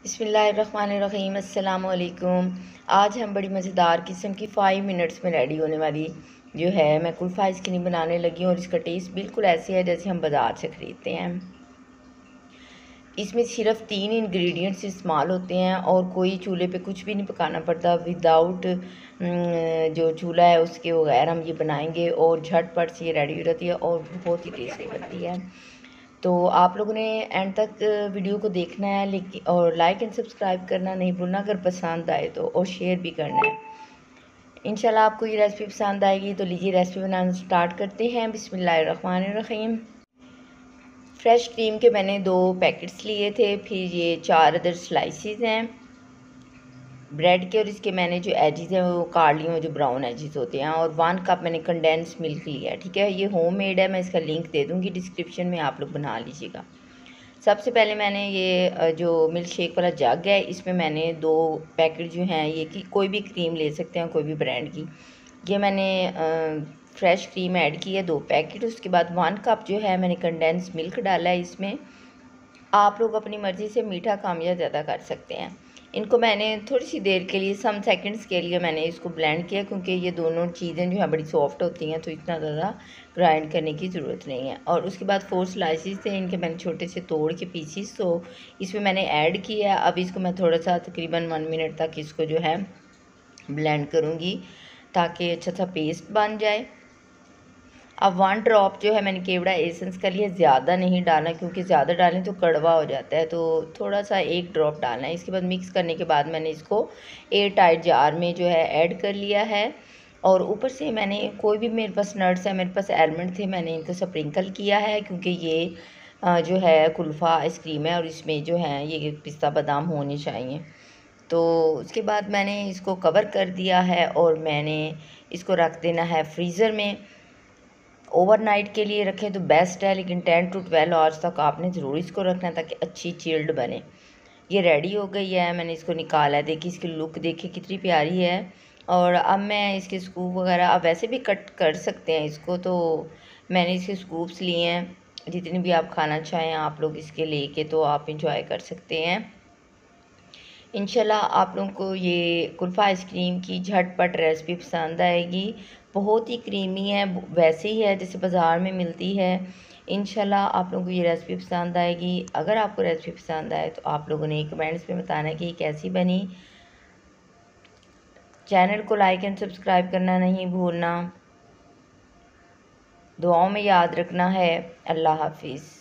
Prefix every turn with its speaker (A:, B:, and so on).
A: बिस्मिल्लाहिर्रहमानिर्रहीम अस्सलाम वालेकुम। आज हम बड़ी मज़ेदार किस्म की 5 मिनट्स में रेडी होने वाली जो है मैं कुल्फ़ा आइसक्रीम बनाने लगी हूँ और इसका टेस्ट बिल्कुल ऐसे है जैसे हम बाज़ार से ख़रीदते हैं। इसमें सिर्फ 3 इंग्रेडिएंट्स इस्तेमाल होते हैं और कोई चूल्हे पे कुछ भी नहीं पकाना पड़ता। विदाउट जो चूल्हा है उसके बगैर हम ये बनाएंगे और झटपट से ये रेडी हो जाती है और बहुत ही टेस्टी बनती है। तो आप लोगों ने एंड तक वीडियो को देखना है, लेकिन और लाइक एंड सब्सक्राइब करना नहीं भूलना अगर पसंद आए तो, और शेयर भी करना है। इंशाल्लाह आपको ये रेसिपी पसंद आएगी। तो लीजिए रेसिपी बनाना स्टार्ट करते हैं। बिस्मिल्लाहिर्रहमानिर्रहीम। फ्रेश क्रीम के मैंने 2 पैकेट्स लिए थे, फिर ये 4 अदर स्लाइसेस हैं ब्रेड के, और इसके मैंने जो एजेस हैं वो काट लिए हैं, जो ब्राउन एजेस होते हैं, और 1 कप मैंने कंडेंस मिल्क लिया है। ठीक है, ये होममेड है, मैं इसका लिंक दे दूँगी डिस्क्रिप्शन में, आप लोग बना लीजिएगा। सबसे पहले मैंने ये जो मिल्क शेक वाला जग है इसमें मैंने 2 पैकेट जो हैं ये कि कोई भी क्रीम ले सकते हैं, कोई भी ब्रांड की, ये मैंने फ्रेश क्रीम ऐड की है 2 पैकेट। उसके बाद 1 कप जो है मैंने कंडेंस मिल्क डाला है इसमें। आप लोग अपनी मर्ज़ी से मीठा कम या ज़्यादा कर सकते हैं। इनको मैंने थोड़ी सी देर के लिए, सम सेकंड्स के लिए मैंने इसको ब्लेंड किया, क्योंकि ये दोनों चीज़ें जो हैं बड़ी सॉफ्ट होती हैं, तो इतना ज़्यादा ग्राइंड करने की ज़रूरत नहीं है। और उसके बाद 4 स्लाइसेस थे, इनके मैंने छोटे से तोड़ के पीसीस तो इसमें मैंने ऐड किया। अब इसको मैं थोड़ा सा तकरीबन 1 मिनट तक इसको जो है ब्लेंड करूँगी ताकि अच्छा सा पेस्ट बन जाए। अब 1 ड्रॉप जो है मैंने केवड़ा एसेंस का लिया, ज़्यादा नहीं डालना क्योंकि ज़्यादा डालें तो कड़वा हो जाता है, तो थोड़ा सा 1 ड्रॉप डालना है। इसके बाद मिक्स करने के बाद मैंने इसको एयर टाइट जार में जो है ऐड कर लिया है। और ऊपर से मैंने कोई भी, मेरे पास नट्स है, मेरे पास आलमंड थे, मैंने इनको स्प्रिंकल किया है, क्योंकि ये जो है कुल्फ़ा आइसक्रीम है और इसमें जो है ये पिस्ता बादाम होने चाहिए। तो उसके बाद मैंने इसको कवर कर दिया है और मैंने इसको रख देना है फ्रीज़र में। ओवरनाइट के लिए रखें तो बेस्ट है, लेकिन 10 to 12 आवर्स तक आपने ज़रूर इसको रखना है ताकि अच्छी चिल्ड बने। ये रेडी हो गई है, मैंने इसको निकाला है। देखिए इसकी लुक देखिए कितनी प्यारी है। और अब मैं इसके स्कूप वगैरह, आप वैसे भी कट कर सकते हैं इसको, तो मैंने इसके स्कूप्स लिए हैं। जितनी भी आप खाना चाहें आप लोग इसके लेके तो आप इंजॉय कर सकते हैं। इंशाल्लाह आप लोगों को ये कुल्फ़ा आइसक्रीम की झटपट रेसिपी पसंद आएगी। बहुत ही क्रीमी है, वैसे ही है जैसे बाज़ार में मिलती है। इंशाल्लाह आप लोगों को ये रेसिपी पसंद आएगी। अगर आपको रेसिपी पसंद आए तो आप लोगों ने कमेंट्स में बताना कि ये कैसी बनी। चैनल को लाइक एंड सब्सक्राइब करना नहीं भूलना। दुआओं में याद रखना है। अल्लाह हाफिज़।